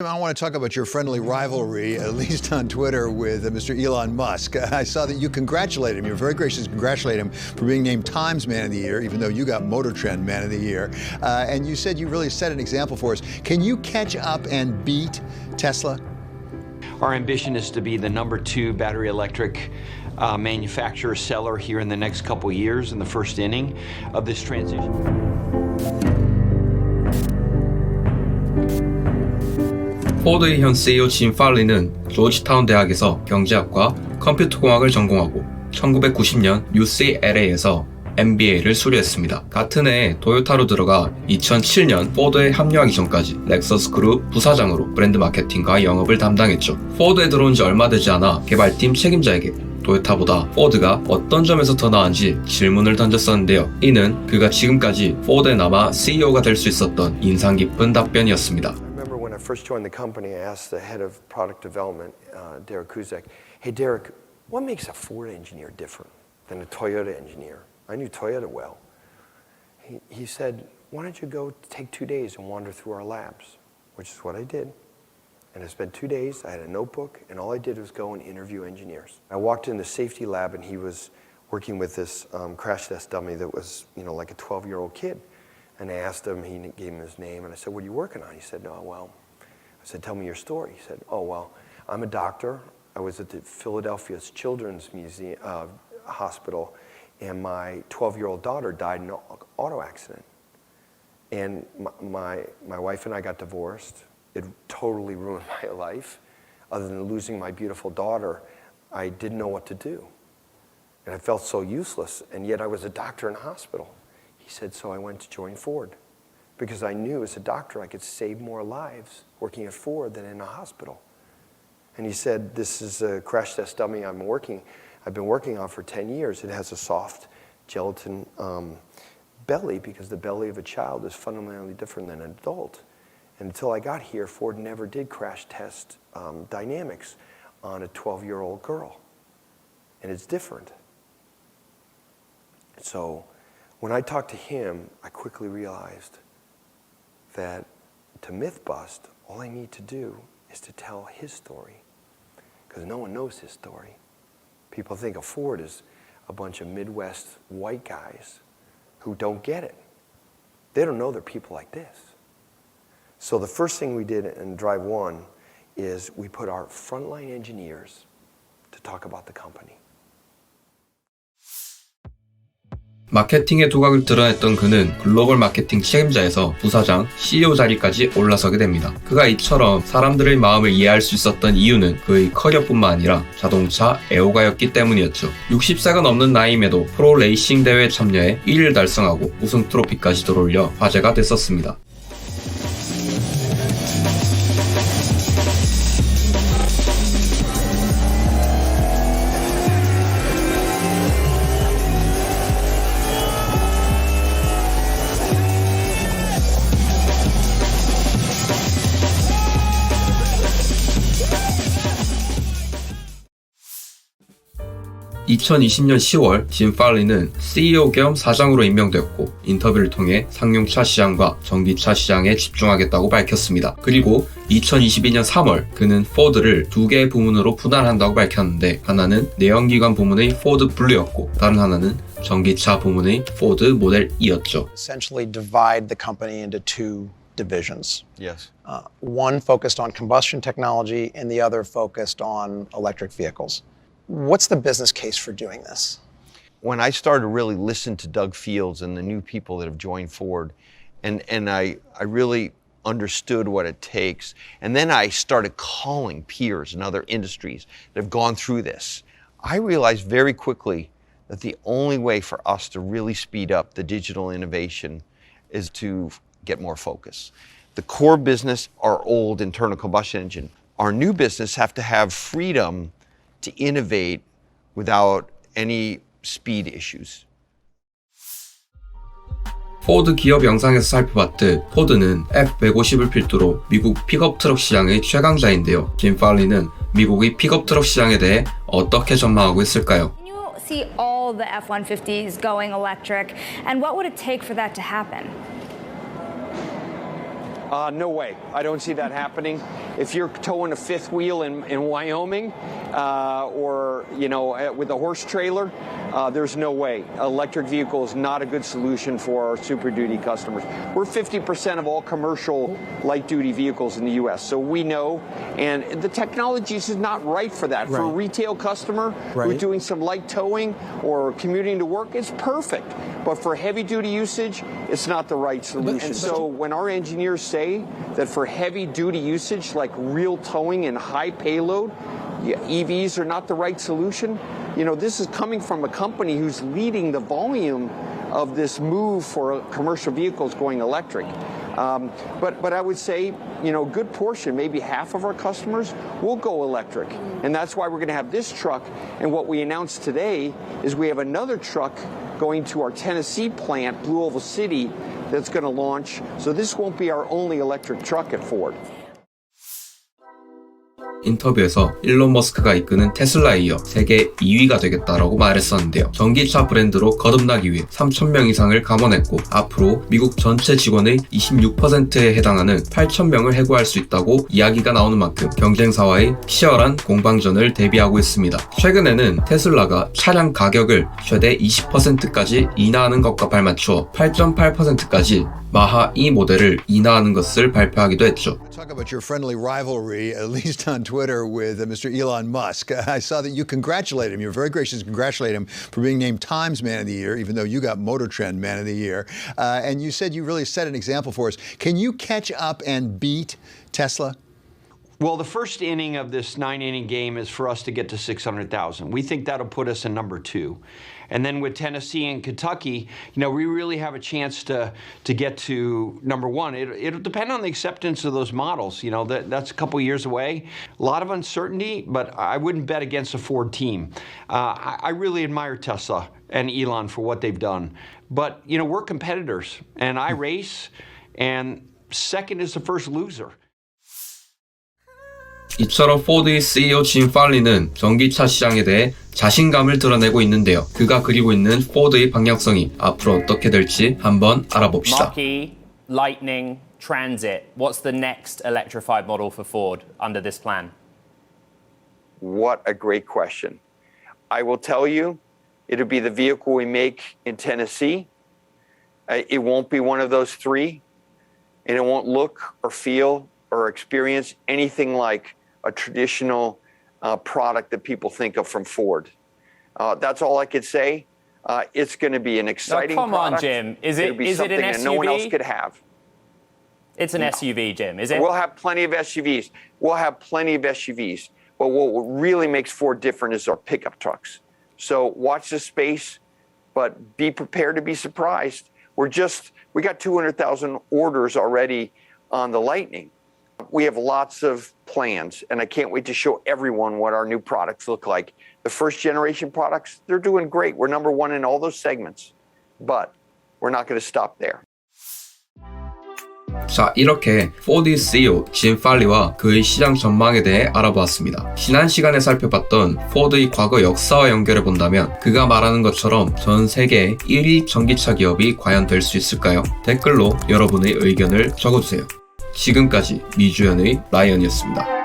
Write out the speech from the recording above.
I want to talk about your friendly rivalry, at least on Twitter, with Mr. Elon Musk. I saw that you congratulated him. You were very gracious to congratulate him for being named Times Man of the Year, even though you got Motor Trend Man of the Year. And you said you really set an example for us. Can you catch up and beat Tesla? Our ambition is to be the #2 battery electric manufacturer seller here in the next couple years in the first inning of this transition. 포드의 현 CEO 짐 팔리는 조지타운 대학에서 경제학과 컴퓨터공학을 전공하고 1990년 UCLA에서 MBA를 수료했습니다. 같은 해 토요타로 들어가 2007년 포드에 합류하기 전까지 렉서스 그룹 부사장으로 브랜드 마케팅과 영업을 담당했죠. 포드에 들어온 지 얼마 되지 않아 개발팀 책임자에게 토요타보다 포드가 어떤 점에서 더 나은지 질문을 던졌었는데요. 이는 그가 지금까지 포드에 남아 CEO가 될 수 있었던 인상 깊은 답변이었습니다. When I first joined the company, I asked the head of product development, Derek Kuzek, hey Derek, what makes a Ford engineer different than a Toyota engineer? I knew Toyota well. He said, why don't you go take 2 days and wander through our labs, which is what I did. And I spent 2 days, I had a notebook, and all I did was go and interview engineers. I walked in the safety lab and he was working with this crash test dummy that was, like a 12-year-old kid. And I asked him, he gave him his name, and I said, what are you working on? He said, no, well, I said, tell me your story. He said, oh, well, I'm a doctor. I was at the Philadelphia's Children's Hospital, and my 12-year-old daughter died in an auto accident. And my wife and I got divorced. It totally ruined my life. Other than losing my beautiful daughter, I didn't know what to do. And I felt so useless, and yet I was a doctor in a hospital. He said, so I went to join Ford because I knew as a doctor I could save more lives working at Ford than in a hospital. And he said, this is a crash test dummy I've been working on for 10 years. It has a soft gelatin belly because the belly of a child is fundamentally different than an adult. And until I got here, Ford never did crash test dynamics on a 12-year-old girl. And it's different. So when I talked to him, I quickly realized that to myth bust, all I need to do is to tell his story, because no one knows his story. People think of Ford as a bunch of Midwest white guys who don't get it. They don't know they're people like this. So the first thing we did in Drive One is we put our frontline engineers to talk about the company. 마케팅의 두각을 드러냈던 그는 글로벌 마케팅 책임자에서 부사장, CEO 자리까지 올라서게 됩니다. 그가 이처럼 사람들의 마음을 이해할 수 있었던 이유는 그의 커리어뿐만 아니라 자동차 애호가였기 때문이었죠. 60세가 넘는 나이임에도 프로 레이싱 대회에 참여해 1위를 달성하고 우승 트로피까지 들어올려 화제가 됐었습니다. (2020년 10월) 짐 팔리는 CEO 겸 사장으로 임명되었고 인터뷰를 통해 상용차 시장과 전기차 시장에 집중하겠다고 밝혔습니다. 그리고 2022년 3월 그는 포드를 2개의 부문으로 분할한다고 밝혔는데 하나는 내연기관 부문의 포드 블루였고 다른 하나는 전기차 부문의 포드 모델 E였죠. Essentially divide the company into two divisions. Yes. One focused on combustion technology and the other focused on electric vehicles. What's the business case for doing this? When I started to really listen to Doug Fields and the new people that have joined Ford, and I really understood what it takes, and then I started calling peers in other industries that have gone through this, I realized very quickly that the only way for us to really speed up the digital innovation is to get more focus. The core business, our old internal combustion engine. Our new business have to have freedom to innovate without any speed issues. 포드 기업 영상에서 살펴봤듯 포드는 F-150을 필두로 미국 픽업 트럭 시장의 최강자인데요. 짐 팔리는 미국의 픽업 트럭 시장에 대해 어떻게 전망하고 있을까요? Can you see all the F-150s going electric, and what would it take for that to happen? No way. I don't see that happening. if you're towing a fifth wheel in Wyoming or, you know, with a horse trailer, there's no way. Electric vehicle is not a good solution for our Super Duty customers. We're 50% of all commercial light-duty vehicles in the U.S., so we know, and the technology is not right for that. For a retail customer who's doing some light towing or commuting to work, it's perfect. But for heavy-duty usage, it's not the right solution. So when our engineers say that for heavy-duty usage, like real towing and high payload, EVs are not the right solution, you know, this is coming from a company who's leading the volume of this move for commercial vehicles going electric. But I would say, you know, a good portion, maybe half of our customers will go electric. And that's why we're going to have this truck. And what we announced today is we have another truck going to our Tennessee plant, Blue Oval City, that's going to launch. So this won't be our only electric truck at Ford. 인터뷰에서 일론 머스크가 이끄는 테슬라에 이어 세계 2위가 되겠다라고 말했었는데요. 전기차 브랜드로 거듭나기 위해 3,000명 이상을 감원했고 앞으로 미국 전체 직원의 26%에 해당하는 8,000명을 해고할 수 있다고 이야기가 나오는 만큼 경쟁사와의 치열한 공방전을 대비하고 있습니다. 최근에는 테슬라가 차량 가격을 최대 20%까지 인하하는 것과 발맞추어 8.8%까지 마하 2 모델을 인하하는 것을 발표하기도 했죠. Talk about your friendly rivalry, at least on Twitter, with Mr. Elon Musk. I saw that you congratulated him. You were very gracious to congratulate him for being named Times Man of the Year, even though you got Motor Trend Man of the Year. And you said you really set an example for us. Can you catch up and beat Tesla? Well, the first inning of this 9-inning game is for us to get to 600,000. We think that'll put us in number 2. And then with Tennessee and Kentucky, you know, we really have a chance to get to number 1. It'll depend on the acceptance of those models. You know, that's a couple years away. A lot of uncertainty, but I wouldn't bet against a Ford team. I really admire Tesla and Elon for what they've done. But, you know, we're competitors, and I race, and second is the first loser. 이처럼 포드의 CEO 짐 팔리는 전기차 시장에 대해 자신감을 드러내고 있는데요. 그가 그리고 있는 포드의 방향성이 앞으로 어떻게 될지 한번 알아봅시다. Mach-E, Lightning, Transit. What's the next electrified model for Ford under this plan? What a great question. I will tell you, it'll be the vehicle we make in Tennessee. It won't be one of those 3, and it won't look or feel or experience anything like a traditional product that people think of from Ford. That's all I could say. It's going to be an exciting product. Come on, Jim. Is it an SUV? That no one else could have. It's an SUV, Jim, is it? We'll have plenty of SUVs. But what really makes Ford different is our pickup trucks. So watch the space, but be prepared to be surprised. We got 200,000 orders already on the Lightning. We have lots of plans, and I can't wait to show everyone what our new products look like. The first generation products, they're doing great. We're number 1 in all those segments, but we're not going to stop there. 자, 이렇게 포드 CEO 짐 팔리와 그의 시장 전망에 대해 알아보았습니다. 지난 시간에 살펴봤던 포드의 과거 역사와 연결해 본다면 그가 말하는 것처럼 전 세계의 1위 전기차 기업이 과연 될 수 있을까요? 댓글로 여러분의 의견을 적어주세요. 지금까지 미주연의 라이언이었습니다.